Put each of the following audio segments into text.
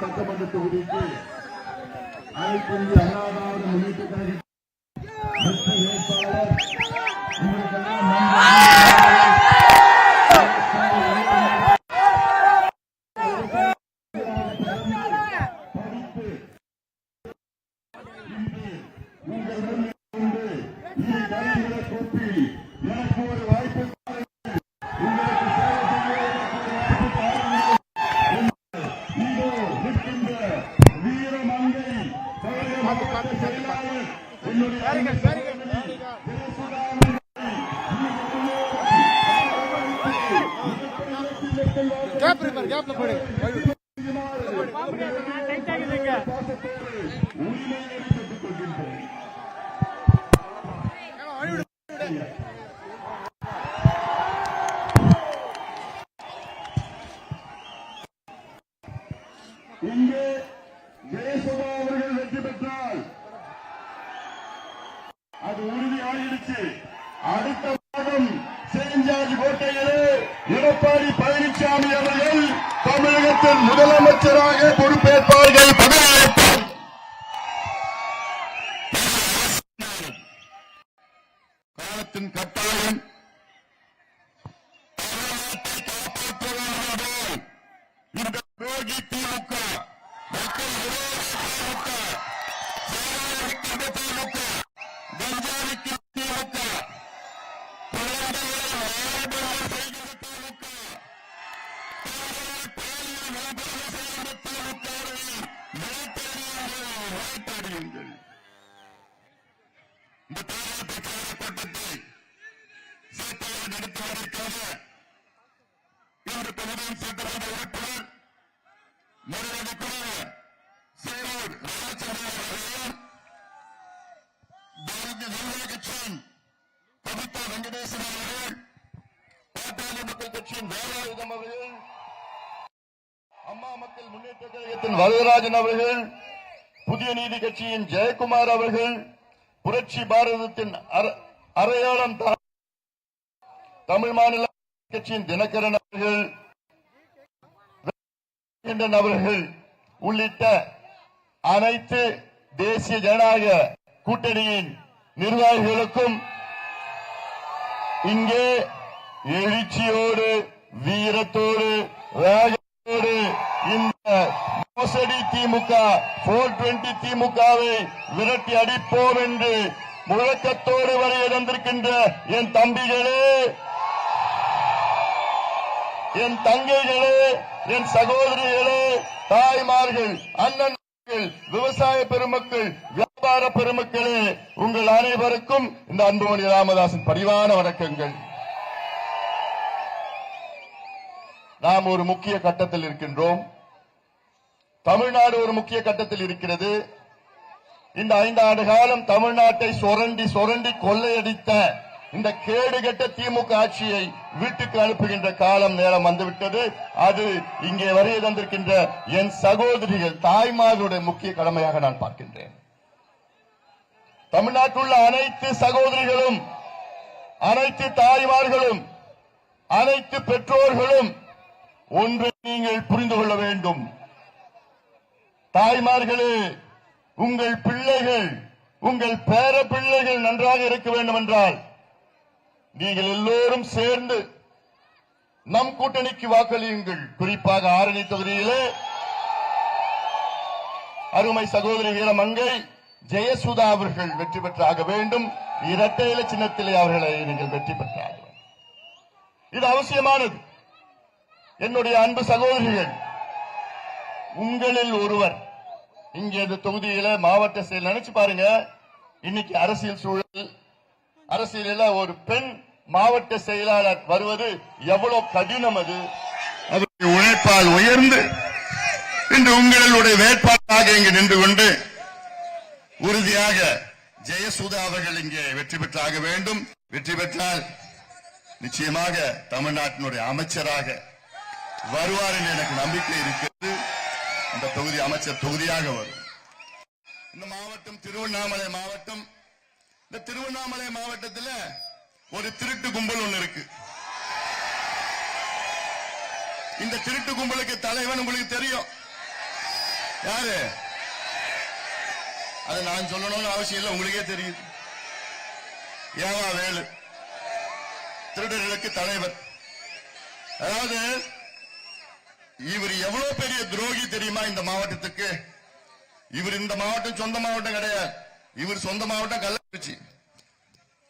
சட்டமன்ற தொகுதிக்கு அனைத்து இந்திய அண்ணா திராவிட முன்னேற்ற கழக வெற்றி வேட்பாளர் எனக்கு ஒரு வாய்ப்பு இங்கே ஜெயசுதா அவர்கள் வெற்றி பெற்றால் அது உறுதியாகிடுச்சு. அடுத்த மாதம் சேஞ்சாஜ் கோட்டையிலே எடப்பாடி பழனிசாமி அவர்கள் தமிழகத்தின் முதலமைச்சராக பொறுப்பேற்பார்கள். பதவியேற்பார். காலத்தின் கட்டாயம் இந்த யோகி திமுக மக்கள் திமுக கஞ்சாவிக்கு திமுக வாய்ப்பாடியுங்கள். இந்த கூட்டத்தை சிறப்பாக நடத்துவதற்காக இன்று தொகுதியின் சட்டமன்ற உறுப்பினர் மரியாதைக்குரிய சேரூர் ராமச்சந்திரன் அவர்களையும் பாரதிய ஜனதா கட்சியின் கவிதா வெங்கடேசன் அவர்கள், பாட்டாளி மக்கள் கட்சியின் வேலாயுதம் அவர்கள், அம்மா மக்கள் முன்னேற்ற கழகத்தின் வரதராஜன் அவர்கள், புதிய நீதி கட்சியின் ஜெயக்குமார் அவர்கள், புரட்சி பாரதத்தின் அடையாளம் தமிழ் மாநில கட்சியின் தினகரன் அவர்கள் அவர்கள் உள்ளிட்ட அனைத்து தேசிய ஜனநாயக கூட்டணியின் நிர்வாகிகளுக்கும் இங்கே எழுச்சியோடு வீரத்தோடு வேகத்தோடு இந்த மோசடி திமுக 420 திமுகவை விரட்டி அடிப்போம் என்று முழக்கத்தோடு வரைய வந்திருக்கின்ற என் தம்பிகளே, என் தங்கைகளே, என் சகோதரிகளே, தாய்மார்கள், அண்ணன்கள், விவசாய பெருமக்கள், வியாபார பெருமக்களே, உங்கள் அனைவருக்கும் இந்த அன்புமணி ராமதாசின் பரிவான வணக்கங்கள். நாம் ஒரு முக்கிய கட்டத்தில் இருக்கின்றோம். தமிழ்நாடு ஒரு முக்கிய கட்டத்தில் இருக்கிறது. இந்த 5 ஆண்டு காலம் தமிழ்நாட்டை சொரண்டி சொரண்டி கொள்ளையடித்த இந்த கேடுகட்ட திமுக ஆட்சியை வீட்டுக்கு அனுப்புகின்ற காலம் நேரம் வந்துவிட்டது. அது இங்கே வருகை தந்திருக்கின்ற என் சகோதரிகள், தாய்மார்களுடைய முக்கிய கடமையாக நான் பார்க்கின்றேன். தமிழ்நாட்டில் உள்ள அனைத்து சகோதரிகளும், அனைத்து தாய்மார்களும், அனைத்து பெற்றோர்களும் ஒன்றை நீங்கள் புரிந்து கொள்ள வேண்டும். தாய்மார்களே, உங்கள் பிள்ளைகள், உங்கள் பேர பிள்ளைகள் நன்றாக இருக்க வேண்டும் என்றால் நீங்கள் எல்லோரும் சேர்ந்து நம் கூட்டணிக்கு வாக்களியுங்கள். குறிப்பாக ஆரணி தொகுதியிலே அருமை சகோதரி வீரமங்கை ஜெயசுதா அவர்கள் வெற்றி பெற்றாக வேண்டும். இரட்டை இலை சின்னத்திலே அவர்களை நீங்கள் வெற்றி பெற்றாக வேண்டும். இது அவசியமானது. என்னுடைய அன்பு சகோதரிகள், உங்களில் ஒருவர் இங்கே இந்த தொகுதியில மாவட்ட செயல் நினைச்சு பாருங்க. இன்னைக்கு அரசியல் சூழல், அரசியலில் ஒரு பெண் மாவட்ட செயலாளர் வருவது எவ்வளவு கடினம். அது அவருடைய உழைப்பால் உயர்ந்து இன்று உங்களுடைய வேட்பாளராக இங்கு நின்று கொண்டு உறுதியாக ஜெயசுதா அவர்கள் இங்கே வெற்றி பெற்றாக வேண்டும். வெற்றி பெற்றால் நிச்சயமாக தமிழ்நாட்டினுடைய அமைச்சராக வருவார் என்று எனக்கு நம்பிக்கை இருக்கிறது. இந்த தொகுதி அமைச்சர் தொகுதியாக வரும். இந்த மாவட்டம் திருவண்ணாமலை மாவட்டம். இந்த திருவண்ணாமலை மாவட்டத்தில் ஒரு திருட்டு கும்பல் ஒன்று இருக்கு. இந்த திருட்டு கும்பலுக்கு தலைவன் உங்களுக்கு தெரியும். யாரு? அது நான் சொல்லணும்னு அவசியம் இல்லை, உங்களுக்கே தெரியுது. ஏவா வேலு திருடர்களுக்கு தலைவர். அதாவது இவர் எவ்வளவு பெரிய துரோகி தெரியுமா இந்த மாவட்டத்துக்கு? இவர் இந்த மாவட்டம் சொந்த மாவட்டம் கிடையாது. இவர் சொந்த மாவட்டம் கள்ளக்குறிச்சி.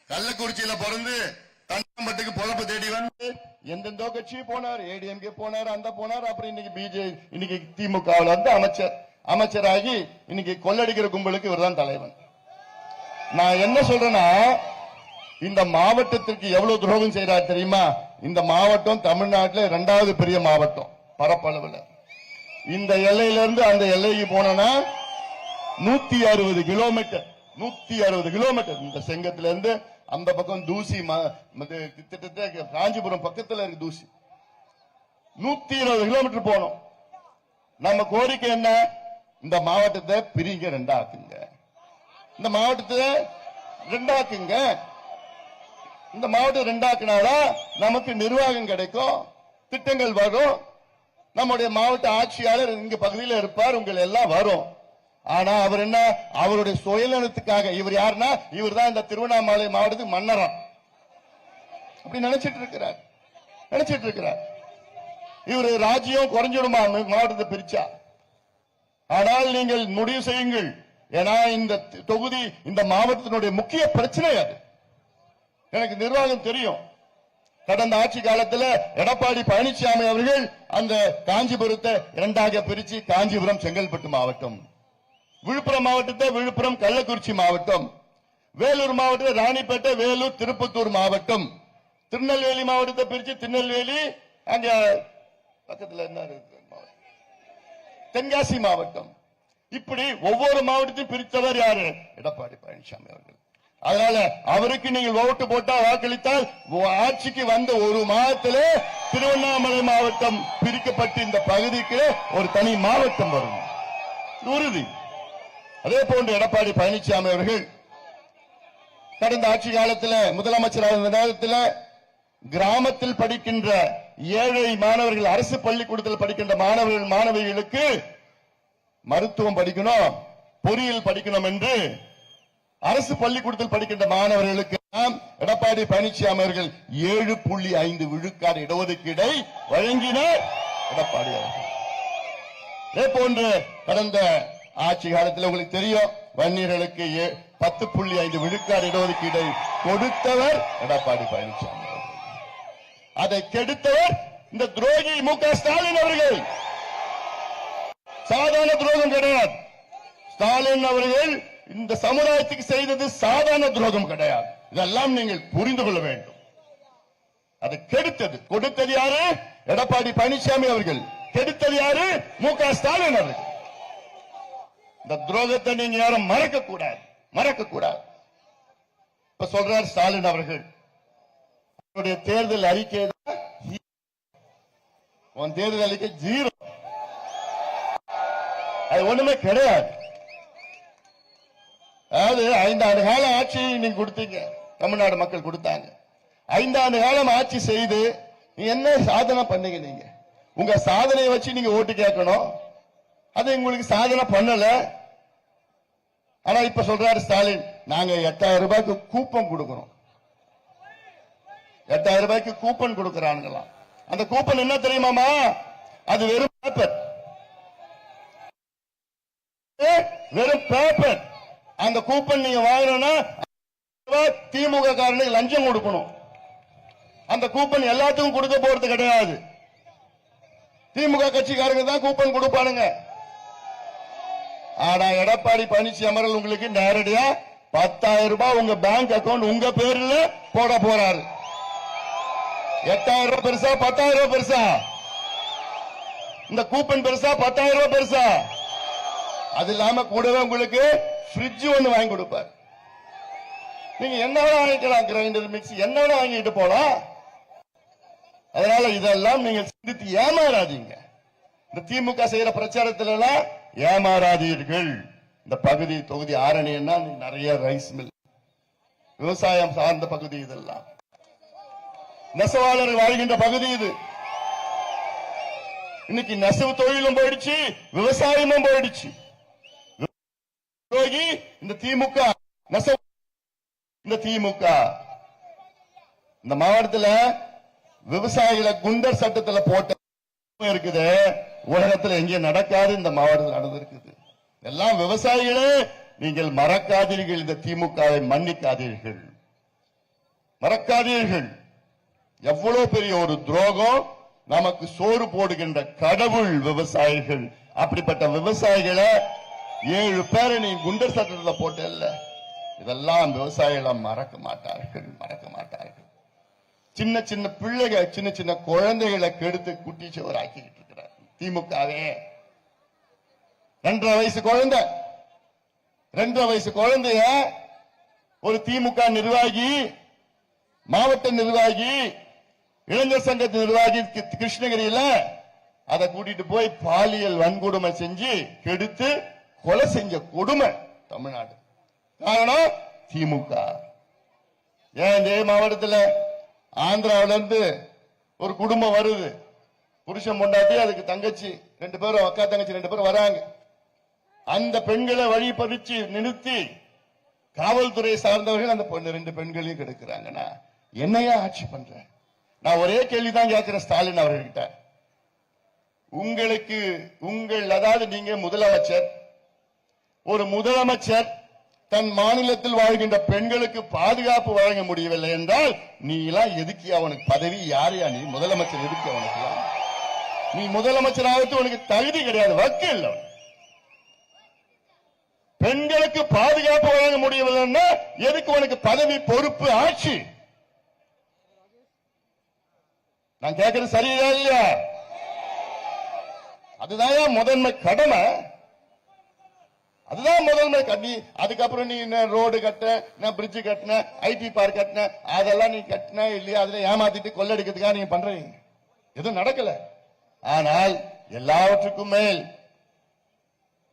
கள்ளக்குறிச்சியில பிறந்து தண்டம்பட்டுக்கு பொழப்பு தேடி வந்து எந்தெந்தோ கட்சி போனார், ஏடிஎம்கே போனார், அந்த போனார். அப்புறம் இன்னைக்கு திமுக வந்து அமைச்சராகி இன்னைக்கு கொள்ளடிக்கிற கும்பலுக்கு இவர் தான் தலைவன். நான் என்ன சொல்றேன்னா, இந்த மாவட்டத்திற்கு எவ்வளவு துரோகம் செய்யறார் தெரியுமா? இந்த மாவட்டம் தமிழ்நாட்டில் 2வது பெரிய மாவட்டம் பரப்பளவுல. இந்த எல்லையிலிருந்து அந்த எல்லைக்கு போனா 160 கிலோமீட்டர். 160 கிலோமீட்டர். இந்த செங்கத்துல இருந்து அந்த பக்கம் தூசி, கிட்டத்தட்ட காஞ்சிபுரம் பக்கத்துல இருக்கு தூசி. 120 கிலோமீட்டர் போனோம். நம்ம கோரிக்கை என்ன? இந்த மாவட்டத்தை பிரிங்க, 2 ஆக்குங்க. இந்த மாவட்டத்தை 2 ஆக்குங்க. இந்த மாவட்டம் 2 ஆக்குனாதான் நமக்கு நிர்வாகம் கிடைக்கும், திட்டங்கள் வரும். நம்முடைய மாவட்ட ஆட்சியாளர் இங்க பகுதியில் இருப்பார், உங்கள் எல்லாம் வரும். ஆனா அவர் என்ன, அவருடைய சுயநலத்துக்காக, இவர் யாருன்னா இவர் தான் இந்த திருவண்ணாமலை மாவட்டத்துக்கு மன்னரா அப்படி நினைச்சிட்டு இருக்கிறார். இவர் ராஜ்யம் குறைஞ்சிடுமா மாவட்டத்தை பிரிச்சா? ஆனால் நீங்கள் முடிவு செய்யுங்கள். ஏன்னா இந்த தொகுதி இந்த மாவட்டத்தினுடைய முக்கிய பிரச்சனை அது. எனக்கு நிர்வாகம் தெரியும். கடந்த ஆட்சி காலத்தில் எடப்பாடி பழனிசாமி அவர்கள் அந்த காஞ்சிபுரத்தை 2ஆக பிரிச்சு காஞ்சிபுரம் செங்கல்பட்டு மாவட்டம், விழுப்புரம் மாவட்டத்தை விழுப்புரம் கள்ளக்குறிச்சி மாவட்டம், வேலூர் மாவட்டத்தை ராணிப்பேட்டை வேலூர் திருப்பத்தூர் மாவட்டம், திருநெல்வேலி மாவட்டத்தை பிரிச்சு திருநெல்வேலி அங்க பக்கத்தில் என்ன தென்காசி மாவட்டம். இப்படி ஒவ்வொரு மாவட்டத்தையும் பிரித்தவர் யாரு? எடப்பாடி பழனிசாமி அவர்கள். அதனால அவருக்கு நீங்கள் ஓட்டு போட்டா, வாக்களித்தால் ஆட்சிக்கு வந்த 1 மாதத்திலே திருவண்ணாமலை மாவட்டம் பிரிக்கப்பட்டு இந்த பகுதிக்கு ஒரு தனி மாவட்டம் வரும், உறுதி. அதே போன்று எடப்பாடி பழனிசாமி அவர்கள் கடந்த ஆட்சி காலத்தில் முதலமைச்சராக இருந்த நேரத்தில் கிராமத்தில் படிக்கின்ற ஏழை மாணவர்கள், அரசு பள்ளிக்கூடத்தில் படிக்கின்ற மாணவர்கள் மாணவிகளுக்கு மருத்துவம் படிக்கணும், பொறியியல் படிக்கணும் என்று அரசு பள்ளிக்கூடத்தில் படிக்கின்ற மாணவர்களுக்கு எடப்பாடி பழனிசாமி அவர்கள் 7.5 விழுக்காடு இடஒதுக்கீடை வழங்கினார் எடப்பாடி அவர்கள். இதே போன்று கடந்த ஆட்சி காலத்தில் உங்களுக்கு தெரியும், வன்னியர்களுக்கு 10.5 விழுக்காடு இடஒதுக்கீடை கொடுத்தவர் எடப்பாடி பழனிசாமி அவர்கள். அதை கெடுத்தவர் இந்த துரோகி மு.க. ஸ்டாலின் அவர்கள். சாதாரண துரோகம் கிடையாது. ஸ்டாலின் அவர்கள் இந்த சமுதாயத்துக்கு செய்தது சாதாரண துரோகம் கிடையாது. இதெல்லாம் நீங்கள் புரிந்து கொள்ள வேண்டும். அது கெடுத்தது, கொடுத்தது யாரு? எடப்பாடி பழனிசாமி அவர்கள். கெடுத்தது யாரு? மு.க. ஸ்டாலின் அவர்கள். இந்த துரோகத்தை நீங்க யாரும் மறக்க கூடாது. இப்ப சொல்றார் ஸ்டாலின் அவர்கள், அவருடைய தேர்தல் அறிக்கை தேர்தல் அறிக்கை 0, அது ஒண்ணுமே கிடையாது. அதாவது 5 ஆண்டு கால ஆட்சி நீங்க கொடுத்தீங்க, தமிழ்நாடு மக்கள் கொடுத்தாங்க. 5 ஆண்டு காலம் ஆட்சி செய்து என்ன சாதனை பண்ணீங்க? நீங்க உங்க சாதனையை வச்சு நீங்க ஓட்டு கேட்கணும். அது உங்களுக்கு சாதனை பண்ணல. ஆனா இப்ப சொல்றாரு ஸ்டாலின், நாங்க 8000 ரூபாய்க்கு கூப்பன் கொடுக்கிறோம். 8000 ரூபாய்க்கு கூப்பன் கொடுக்கிறானுங்களாம். அந்த கூப்பன் என்ன தெரியுமாமா? அது வெறும் பேப்பர். அந்த கூப்பன் நீங்க வாங்கணும்னா திமுக காரனுக்கு லஞ்சம் கொடுக்கணும். அந்த கூப்பன் எல்லாத்துக்கும் கொடுக்க போறது கிடையாது. திமுக கட்சிக்காரங்க தான் கூப்பன் கொடுப்பானுங்க. ஆனா எடப்பாடி பழனிசாமி அவர்கள் உங்களுக்கு நேரடியா 10,000 ரூபாய் உங்க பேங்க் அக்கவுண்ட் உங்க பேர்ல போட போறாரு. 8,000 ரூபாய் பெருசா 10,000 ரூபாய் பெருசா? இந்த கூப்பன் பெருசா 10,000 ரூபாய் பெருசா? அது இல்லாம கூடவே உங்களுக்கு ஃப்ரிட்ஜ் ஒண்ணு வாங்கி கொடுப்பார். நீங்க என்ன வாங்கிக்கலாம், கிரைண்டர் மிக்ஸி என்ன வாங்கிட்டு போலாம். அதனால இதெல்லாம் நீங்க சிந்தித்து ஏமாறாதீங்க. இந்த திமுக செய்யற பிரச்சாரத்துல எல்லாம் ஏமாறாதீர்கள். இந்த பகுதி தொகுதி ஆரணின்னா நிறைய ரைஸ் மில், விவசாயம் சார்ந்த பகுதி, இதெல்லாம் நெசவாளர்கள் வாழ்கின்ற பகுதி. இது இன்னைக்கு நெசவு தொழிலும் போயிடுச்சு, விவசாயமும் போயிடுச்சு. இந்த திமுக நெசவு, இந்த திமுக இந்த மாவட்டத்தில் விவசாயிகளை குண்டர் சட்டத்தில் போட்ட இருக்குது. உலகத்தில் எங்கே நடக்காது, இந்த மாவட்டத்தில் நடந்திருக்குது. எல்லாம் விவசாயிகளே, நீங்கள் மறக்காதீர்கள், இந்த திமுகவை மன்னிக்காதீர்கள், மறக்காதீர்கள். எவ்வளவு பெரிய ஒரு துரோகம். நமக்கு சோறு போடுகின்ற கடவுள் விவசாயிகள். அப்படிப்பட்ட விவசாயிகளை 7 பேரை நீ குண்டர் சட்டத்தில் போட்டல்ல, இதெல்லாம் விவசாயிகள் மறக்க மாட்டார்கள், மறக்க மாட்டார்கள். சின்ன சின்ன பிள்ளைகள், சின்ன சின்ன குழந்தைகளை கெடுத்து குட்டி சுவர் ஆக்கிட்டு இருக்கிறார் திமுகவே. 2.5 வயசு குழந்தை, 2.5 வயசு குழந்தைய ஒரு திமுக நிர்வாகி, மாவட்ட நிர்வாகி, இளைஞர் சங்கத்தின் நிர்வாகி கிருஷ்ணகிரியில அதை கூட்டிட்டு போய் பாலியல் வன்கொடுமை செஞ்சு கெடுத்து கொலை செஞ்ச கொடுமை தமிழ்நாடு. காரணம் திமுக. ஏன் இந்த மாவட்டத்தில் ஆந்திராவில இருந்து ஒரு குடும்பம் வருது, புருஷன் பொண்டாட்டி, அதுக்கு தங்கச்சி 2 பேரும், அக்கா தங்கச்சி 2 பேரும் வராங்க. அந்த பெண்களை வழி பறிச்சு நிறுத்தி காவல்துறை சார்ந்தவர்கள் அந்த 2 பெண்களையும் கெடுக்கிறாங்கன்னா என்னையா ஆட்சி பண்ற? நான் ஒரே கேள்விதான் கேட்கிறேன் ஸ்டாலின் அவர்கிட்ட. உங்களுக்கு அதாவது நீங்க முதலமைச்சர், ஒரு முதலமைச்சர் தன் மாநிலத்தில் வாழ்கின்ற பெண்களுக்கு பாதுகாப்பு வழங்க முடியவில்லை என்றால் நீ எல்லாம் எதுக்கு அவனுக்கு பதவி? யாரையா நீ முதலமைச்சர்? எதுக்கு அவனுக்கு? நீ முதலமைச்சர் ஆகிறது உனக்கு தகுதி கிடையாது, வக்கு இல்லை. பெண்களுக்கு பாதுகாப்பு வழங்க முடியவில்லைன்னா எதுக்கு உனக்கு பதவி, பொறுப்பு, ஆட்சி? நான் கேட்கிறது சரியா இல்லையா? அதுதான் முதன்மை கடமை, அதுதான் முதன்மை கட்டி. அதுக்கப்புறம் நீ ரோடு கட்ட, பிரிட்ஜ் கட்டின, ஐடி பார்க் கட்டின, அதெல்லாம் நீ கட்டின இல்லையா? அதுல ஏமாத்திட்டு கொள்ளடிக்கிறதுக்காக நீங்க பண்றீங்க, எதுவும் நடக்கல. ஆனால் எல்லாவற்றுக்கும் மேல்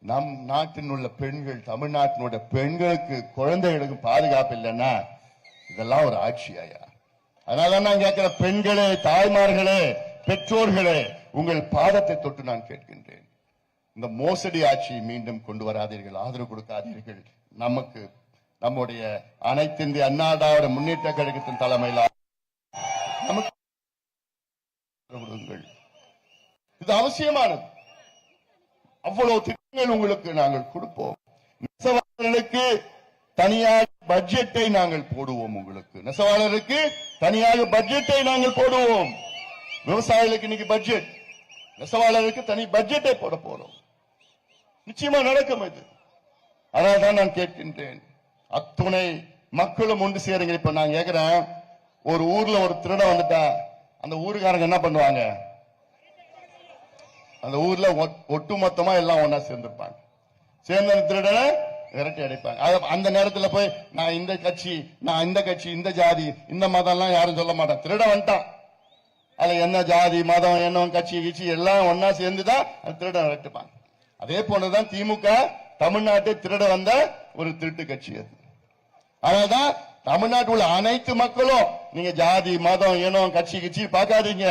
நம் நாட்டில் உள்ள பெண்கள், தமிழ்நாட்டினுடைய பெண்களுக்கு, குழந்தைகளுக்கு பாதுகாப்பு இல்லைன்னா இதெல்லாம் ஒரு ஆட்சியா? அதனால நான் கேட்கிற பெண்களே, தாய்மார்களே, பெற்றோர்களே, உங்கள் பாதத்தை தொட்டு நான் கேட்கின்றேன். இந்த மோசடி ஆட்சியை மீண்டும் கொண்டு வராதீர்கள், ஆதரவு கொடுக்காதீர்கள். நமக்கு நம்முடைய அனைத்து இந்திய அண்ணா திராவிட முன்னேற்ற கழகத்தின் தலைமையில் நமக்கு இது அவசியமானது. அவ்வளவு திட்டங்கள் உங்களுக்கு நாங்கள் கொடுப்போம். நெசவாளர்களுக்கு தனியாக பட்ஜெட்டை நாங்கள் போடுவோம். உங்களுக்கு நெசவாளருக்கு தனியாக பட்ஜெட்டை நாங்கள் போடுவோம். விவசாயிகளுக்கு இன்னைக்கு பட்ஜெட், நெசவாளருக்கு தனி பட்ஜெட்டை போட போறோம். நிச்சயமா நடக்கும் இது. அதனால்தான் நான் கேட்கின்றேன், அத்துணை மக்களும் ஒன்று சேருங்க. இப்ப நான் கேட்கிறேன், ஒரு ஊர்ல ஒரு திருடன் வந்துட்டா அந்த ஊருக்காரங்க என்ன பண்ணுவாங்க? அந்த ஊர்ல ஒட்டுமொத்தமா எல்லாம் ஒன்னா சேர்ந்திருப்பாங்க. சேர்ந்த திருடனை விரட்டி அடைப்பாங்க. அந்த நேரத்தில் போய் நான் இந்த கட்சி, நான் இந்த கட்சி, இந்த ஜாதி, இந்த மதம் எல்லாம் யாரும் சொல்ல மாட்டான். திருடன் வந்துட்டான், அதுல என்ன ஜாதி, மதம், என்ன கட்சி கட்சி எல்லாம் ஒன்னா சேர்ந்துதான் அந்த திருடன் விரட்டுப்பாங்க. அதே போலதான் திமுக தமிழ்நாட்டை திருட வந்த ஒரு திருட்டு கட்சி அது. அதனால்தான் தமிழ்நாட்டில் உள்ள அனைத்து மக்களும் நீங்க ஜாதி, மதம், இனம், கட்சி கட்சி பார்க்காதீங்க.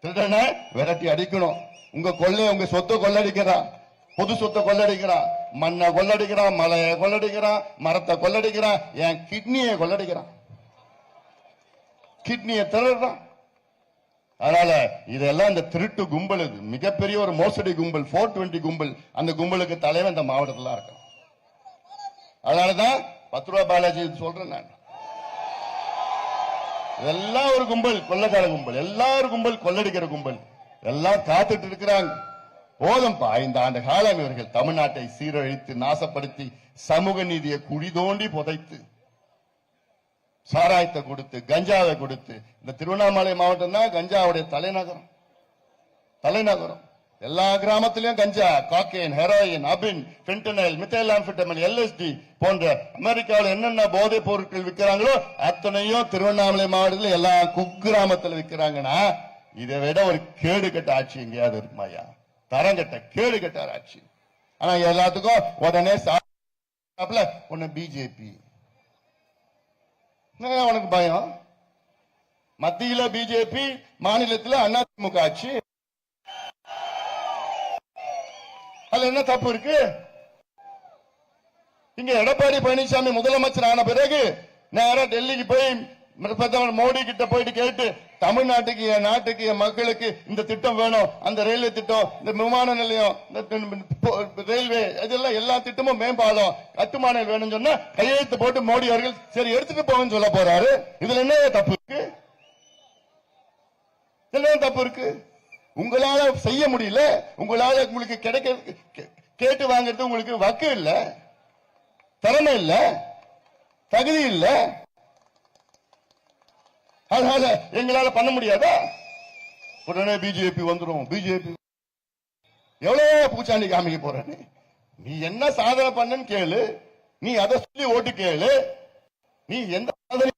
திருடனை விரட்டி அடிக்கணும். உங்க கொள்ளைய, உங்க சொத்தை கொள்ளடிக்கிறான், பொது சொத்தை கொள்ளடிக்கிறான், மண்ணை கொள்ளடிக்கிறான், மலையை கொள்ளடிக்கிறான், மரத்தை கொள்ளடிக்கிறான், என் கிட்னியை கொள்ளடிக்கிறான், கிட்னியை திருடுறான். அதனால இதெல்லாம் இந்த திருட்டு கும்பல், இது மிகப்பெரிய ஒரு மோசடி கும்பல், 420 கும்பல். அந்த கும்பலுக்கு தலைவன் இந்த மாவட்டத்தில் இருக்கான். அதனாலதான் 10 ரூபாய் பாலாஜி சொல்றேன் நான். இதெல்லாம் ஒரு கும்பல், கொள்ளக்கார கும்பல், எல்லாரும் கும்பல், கொள்ளடிக்கிற கும்பல், எல்லாம் காத்துட்டு இருக்கிறாங்க. போதும்பா, 5 ஆண்டு காலம் இவர்கள் தமிழ்நாட்டை சீரழித்து, நாசப்படுத்தி, சமூக நீதியை குழி தோண்டி புதைத்து, சாராயத்தை கொடுத்து, கஞ்சாவை கொடுத்து. இந்த திருவண்ணாமலை மாவட்டம் தான் கஞ்சாவுடைய தலைநகரம். எல்லா கிராமத்திலும் கஞ்சா, காக்கைன், ஹெரோயின், அபின், பென்டனைல், மித்தைலாம்ஃபெட்டமைன், எல்எஸ்டி போன்ற அமெரிக்காவில் என்னென்ன போதைப் பொருட்கள் விற்கிறாங்களோ அத்தனையும் திருவண்ணாமலை மாவட்டத்தில் எல்லா குக்கிராமத்தில் விற்கிறாங்கன்னா இதை விட ஒரு கேடு கட்ட ஆட்சி எங்கேயாவது இருக்குமாயா? தரங்கட்ட கேடு கட்டார் ஆட்சி. ஆனா எல்லாத்துக்கும் உடனே ஒன்னு பிஜேபி. உனக்கு பயம்? மத்தியில பிஜேபி, மாநிலத்தில் அதிமுக ஆட்சி. அதுல என்ன தப்பு இருக்கு? இங்க எடப்பாடி பழனிசாமி முதலமைச்சர் ஆன பிறகு நேரா டெல்லிக்கு போய் பிரதமர் மோடி கிட்ட போயிட்டு கேட்டு, தமிழ்நாட்டுக்கு என் நாட்டுக்கு என் மக்களுக்கு இந்த திட்டம் வேணும், அந்த ரயில்வே திட்டம், இந்த விமான நிலையம், ரயில்வே, இதெல்லாம் எல்லா திட்டமும் மேம்பாலம் கட்டுமானம் வேணும்னு சொன்னா கையெழுத்து போட்டு மோடி அவர்கள் சரி எடுத்துட்டு போங்கன்னு சொல்ல போறாரு. இதுல என்ன தப்பு இருக்கு? என்ன தப்பு இருக்கு? உங்களால செய்ய முடியல, உங்களால உங்களுக்கு கிடைக்க கேட்டு வாங்கிறது உங்களுக்கு வக்கு இல்ல, திறமை இல்ல, தகுதி இல்ல, அதனால எங்களால பண்ண முடியாதா? உடனே பிஜேபி வந்துடும். பிஜேபி எவ்வளவு பூச்சாண்டி காமிக்க போற? நீ என்ன சாதனை பண்ணன்னு கேளு, நீ அதை சொல்லி ஓட்டு கேளு. நீ எந்த சாதனை,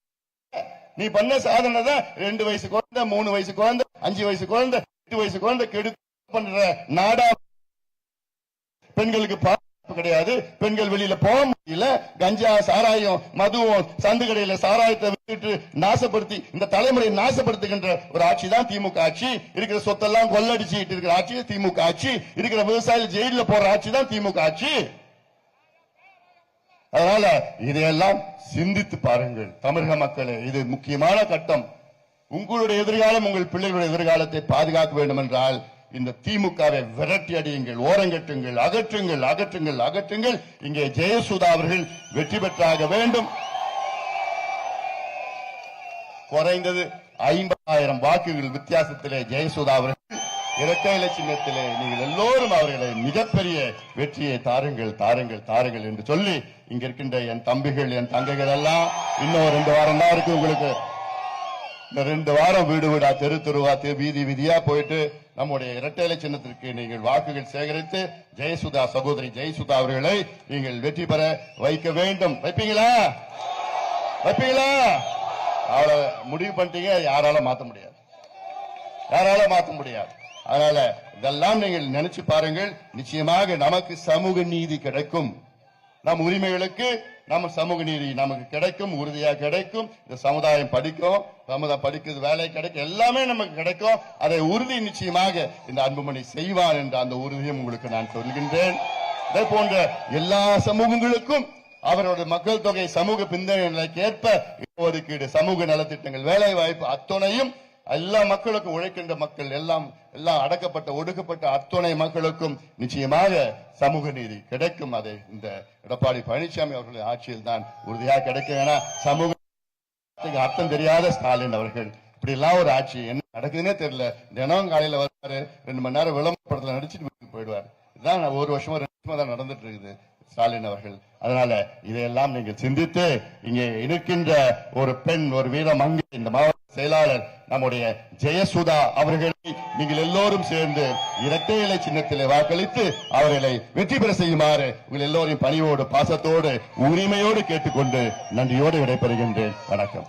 நீ பண்ண சாதனை தான் 2 வயசு குழந்தை, 3 வயசு குழந்தை, 5 வயசு குழந்தை, 8 வயசு குழந்தை கெடு பண்ற நாடா. பெண்களுக்கு கிடையாது, பெண்கள் வெளியில போக முடியல, கஞ்சா சாராயம் மதுவும் சந்து கடையில சாராயத்தை விட்டுட்டு நாசப்படுத்தி இந்த தலைமுறையை நாசப்படுத்துகின்ற ஒரு ஆட்சி தான் திமுக ஆட்சி. இருக்கிற சொத்தெல்லாம் கொள்ளடிச்சுட்டு இருக்கிற ஆட்சி திமுக ஆட்சி. இருக்கிற விவசாயிகள் ஜெயில போற ஆட்சி தான் திமுக ஆட்சி. அதனால இதையெல்லாம் சிந்தித்து பாருங்கள் தமிழக மக்களே. இது முக்கியமான கட்டம். உங்களுடைய எதிர்காலம், உங்கள் பிள்ளைகளுடைய எதிர்காலத்தை பாதுகாக்க வேண்டும் என்றால் இந்த திமுகவை விரட்டி அடியுங்கள், ஓரங்கட்டுங்கள், அகற்றுங்கள், அகற்றுங்கள், அகற்றுங்கள். இங்கே ஜெயசுதா அவர்கள் வெற்றி பெற்றாக வேண்டும். குறைந்தது 50,000 வாக்குகள் வித்தியாசத்திலே ஜெயசுதா அவர்கள் இரட்டை இலை சின்னத்திலே நீங்கள் எல்லோரும் அவர்களை மிகப்பெரிய வெற்றியை தாருங்கள், தாருங்கள், தாருங்கள் என்று சொல்லி இங்க இருக்கின்ற என் தம்பிகள், என் தங்கைகள் எல்லாம் இன்னும் 2 வாரம் தான் இருக்கு உங்களுக்கு. இந்த 2 வாரம் வீடு வீடா, தெரு தெருவா, வீதி வீதியா போயிட்டு நம்முடைய இரட்டை இலை சின்னத்திற்கு நீங்கள் வாக்குகள் சேகரித்து ஜெயசுதா, சகோதரி ஜெயசுதா அவர்களை நீங்கள் வெற்றி பெற வைக்க வேண்டும். வைப்பீங்களா? வைப்பீங்களா? அவளை முடிவு பண்ணிட்டீங்க, யாரால மாத்த முடியாது, யாரால மாத்த முடியாது. அதனால இதெல்லாம் நீங்கள் நினைச்சு பாருங்கள். நிச்சயமாக நமக்கு சமூக நீதி கிடைக்கும். நம் உரிமைகளுக்கு நம்ம சமூக நீதி நமக்கு கிடைக்கும், உறுதியாக கிடைக்கும். இந்த சமுதாயம் படிக்கும், சமுதாயம் படிக்கிறது, வேலை கிடைக்கும், எல்லாமே நமக்கு கிடைக்கும். அதை உறுதி நிச்சயமாக இந்த அன்புமணி செய்வார் என்ற அந்த உறுதியும் உங்களுக்கு நான் சொல்கின்றேன். இதே போன்ற எல்லா சமூகங்களுக்கும் அவருடைய மக்கள் தொகை சமூக பின்னணிக்கு ஏற்ப ஒதுக்கீடு, சமூக நலத்திட்டங்கள், வேலை வாய்ப்பு அத்துணையும் எல்லா மக்களுக்கும், உழைக்கின்ற மக்கள் எல்லாம் அடக்கப்பட்ட ஒடுக்கப்பட்ட அத்துணை மக்களுக்கும் நிச்சயமாக சமூக நீதி கிடைக்கும். அதை இந்த எடப்பாடி பழனிசாமி அவர்களுடைய ஆட்சியில் தான் உறுதியாக கிடைக்கும். ஏன்னா சமூக அர்த்தம் தெரியாத ஸ்டாலின் அவர்கள் இப்படி எல்லாம் ஒரு ஆட்சி என்ன நடக்குதுன்னே தெரியல. தினம் காலையில வருவாரு, 2 மணி நேரம் விளம்பரத்துல நடிச்சுட்டு வீட்டுக்கு போயிடுவார். இதுதான் 1 வருஷமா 2 வருஷமா தான் நடந்துட்டு இருக்குது ஸ்டாலின் அவர்கள். அதனால இதையெல்லாம் நீங்கள் சிந்தித்து இங்கே இருக்கின்ற ஒரு பெண், ஒரு வீரமங்கை, இந்த மாவட்ட செயலாளர் நம்முடைய ஜெயசுதா அவர்களை நீங்கள் எல்லோரும் சேர்ந்து இரட்டை இலை சின்னத்திலே வாக்களித்து அவர்களை வெற்றி பெற செய்யுமாறு உங்கள் எல்லோரையும் பணியோடு, பாசத்தோடு, உரிமையோடு கேட்டுக்கொண்டு நன்றியோடு விடைபெறுகின்றேன். வணக்கம்.